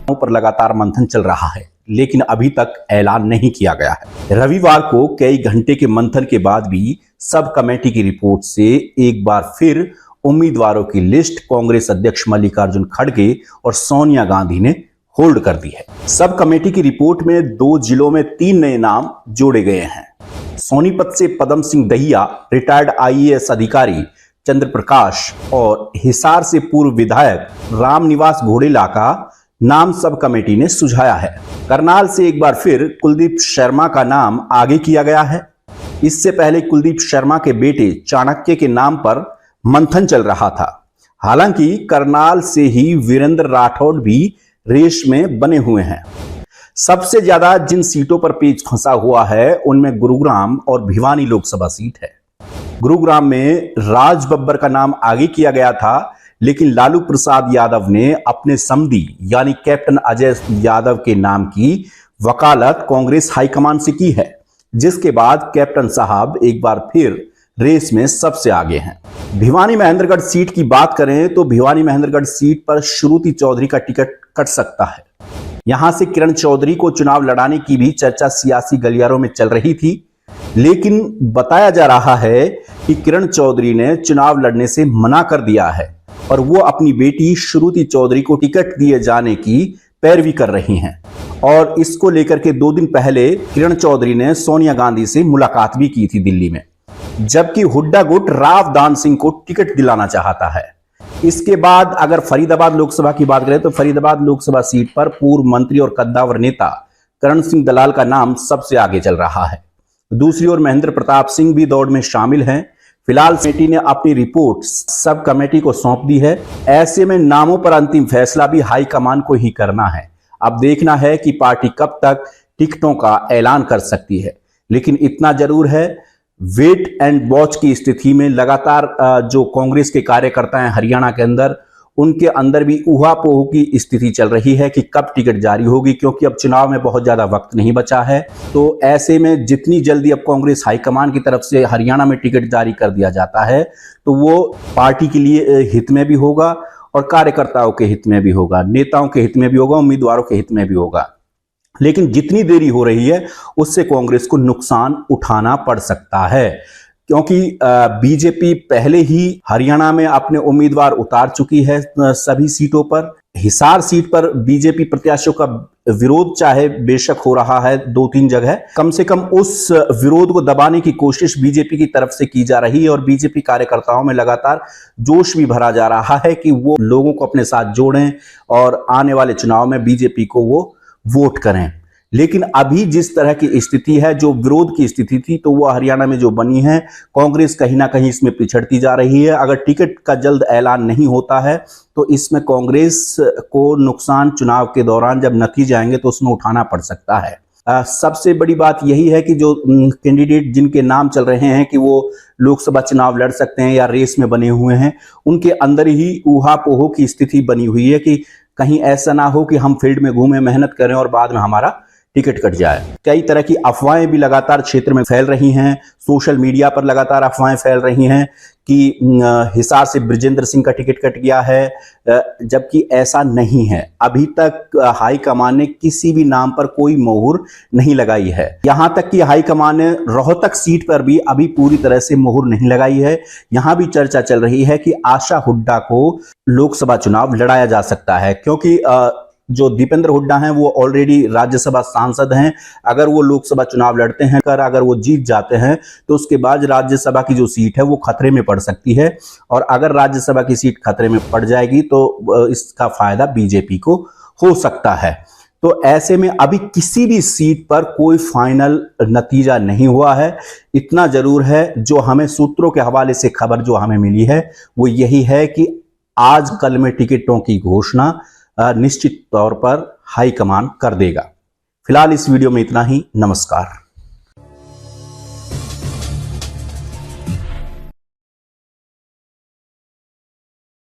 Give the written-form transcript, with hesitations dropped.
पर लगातार मंथन चल रहा है, लेकिन अभी तक ऐलान नहीं किया गया है। रविवार को कई घंटे के मंथन के बाद भी सब कमेटी की रिपोर्ट से एक बार फिर उम्मीदवारों की लिस्ट कांग्रेस अध्यक्ष मल्लिकार्जुन खड़गे और सोनिया गांधी ने होल्ड कर दी है। सब कमेटी की रिपोर्ट में 2 जिलों में 3 नए नाम जोड़े गए हैं। सोनीपत से पदम सिंह दहिया, रिटायर्ड आईएएस अधिकारी चंद्र प्रकाश और हिसार से पूर्व विधायक रामनिवास घोड़ेला का नाम सब कमेटी ने सुझाया है। करनाल से एक बार फिर कुलदीप शर्मा का नाम आगे किया गया है। इससे पहले कुलदीप शर्मा के बेटे चाणक्य के नाम पर मंथन चल रहा था। हालांकि करनाल से ही वीरेंद्र राठौड़ भी रेस में बने हुए हैं। सबसे ज्यादा जिन सीटों पर पेच फंसा हुआ है उनमें गुरुग्राम और भिवानी लोकसभा सीट है। गुरुग्राम में राज बब्बर का नाम आगे किया गया था, लेकिन लालू प्रसाद यादव ने अपने समधी यानी कैप्टन अजय यादव के नाम की वकालत कांग्रेस हाईकमान से की है, जिसके बाद कैप्टन साहब एक बार फिर रेस में सबसे आगे हैं। भिवानी महेंद्रगढ़ सीट की बात करें तो भिवानी महेंद्रगढ़ सीट पर श्रुति चौधरी का टिकट कट सकता है। यहां से किरण चौधरी को चुनाव लड़ाने की भी चर्चा सियासी गलियारों में चल रही थी, लेकिन बताया जा रहा है कि किरण चौधरी ने चुनाव लड़ने से मना कर दिया है और वो अपनी बेटी श्रुति चौधरी को टिकट दिए जाने की पैरवी कर रही हैं। और इसको लेकर के 2 दिन पहले किरण चौधरी ने सोनिया गांधी से मुलाकात भी की थी दिल्ली में, जबकि हुड्डा गुट राव दान सिंह को टिकट दिलाना चाहता है। इसके बाद अगर फरीदाबाद लोकसभा की बात करें तो फरीदाबाद लोकसभा सीट पर पूर्व मंत्री और कद्दावर नेता करण सिंह दलाल का नाम सबसे आगे चल रहा है। दूसरी ओर महेंद्र प्रताप सिंह भी दौड़ में शामिल हैं। फिलहाल कमेटी ने अपनी रिपोर्ट सब कमेटी को सौंप दी है। ऐसे में नामों पर अंतिम फैसला भी हाईकमान को ही करना है। अब देखना है कि पार्टी कब तक टिकटों का ऐलान कर सकती है, लेकिन इतना जरूर है, वेट एंड वॉच की स्थिति में लगातार जो कांग्रेस के कार्यकर्ता हैं हरियाणा के अंदर, उनके अंदर भी ऊहापोह की स्थिति चल रही है कि कब टिकट जारी होगी, क्योंकि अब चुनाव में बहुत ज्यादा वक्त नहीं बचा है। तो ऐसे में जितनी जल्दी अब कांग्रेस हाईकमान की तरफ से हरियाणा में टिकट जारी कर दिया जाता है तो वो पार्टी के लिए हित में भी होगा और कार्यकर्ताओं के हित में भी होगा, नेताओं के हित में भी होगा, उम्मीदवारों के हित में भी होगा। लेकिन जितनी देरी हो रही है उससे कांग्रेस को नुकसान उठाना पड़ सकता है, क्योंकि बीजेपी पहले ही हरियाणा में अपने उम्मीदवार उतार चुकी है सभी सीटों पर। हिसार सीट पर बीजेपी प्रत्याशियों का विरोध चाहे बेशक हो रहा है 2-3 जगह, कम से कम उस विरोध को दबाने की कोशिश बीजेपी की तरफ से की जा रही है और बीजेपी कार्यकर्ताओं में लगातार जोश भी भरा जा रहा है कि वो लोगों को अपने साथ जोड़ें और आने वाले चुनाव में बीजेपी को वो वोट करें। लेकिन अभी जिस तरह की स्थिति है, जो विरोध की स्थिति थी, तो वो हरियाणा में जो बनी है, कांग्रेस कहीं ना कहीं इसमें पिछड़ती जा रही है। अगर टिकट का जल्द ऐलान नहीं होता है तो इसमें कांग्रेस को नुकसान चुनाव के दौरान जब नतीजे आएंगे तो उसमें उठाना पड़ सकता है। सबसे बड़ी बात यही है कि जो कैंडिडेट जिनके नाम चल रहे हैं कि वो लोकसभा चुनाव लड़ सकते हैं या रेस में बने हुए हैं, उनके अंदर ही ऊहापोह की स्थिति बनी हुई है कि कहीं ऐसा ना हो कि हम फील्ड में घूमें, मेहनत करें और बाद में हमारा टिकट कट जाए। कई तरह की अफवाहें भी लगातार क्षेत्र में फैल रही हैं। सोशल मीडिया पर लगातार अफवाहें फैल रही हैं कि हिसार से बृजेंद्र सिंह का टिकट कट गया है, जबकि ऐसा नहीं है। अभी तक हाईकमान ने किसी भी नाम पर कोई मोहर नहीं लगाई है। यहां तक कि हाईकमान ने रोहतक सीट पर भी अभी पूरी तरह से मोहर नहीं लगाई है। यहां भी चर्चा चल रही है कि आशा हुड्डा को लोकसभा चुनाव लड़ाया जा सकता है, क्योंकि जो दीपेंद्र हुड्डा हैं वो ऑलरेडी राज्यसभा सांसद हैं। अगर वो लोकसभा चुनाव लड़ते हैं, अगर वो जीत जाते हैं तो उसके बाद राज्यसभा की जो सीट है वो खतरे में पड़ सकती है, और अगर राज्यसभा की सीट खतरे में पड़ जाएगी तो इसका फायदा बीजेपी को हो सकता है। तो ऐसे में अभी किसी भी सीट पर कोई फाइनल नतीजा नहीं हुआ है। इतना जरूर है, जो हमें सूत्रों के हवाले से खबर जो हमें मिली है वो यही है कि आज कल में टिकटों की घोषणा निश्चित तौर पर हाईकमान कर देगा। फिलहाल इस वीडियो में इतना ही। नमस्कार।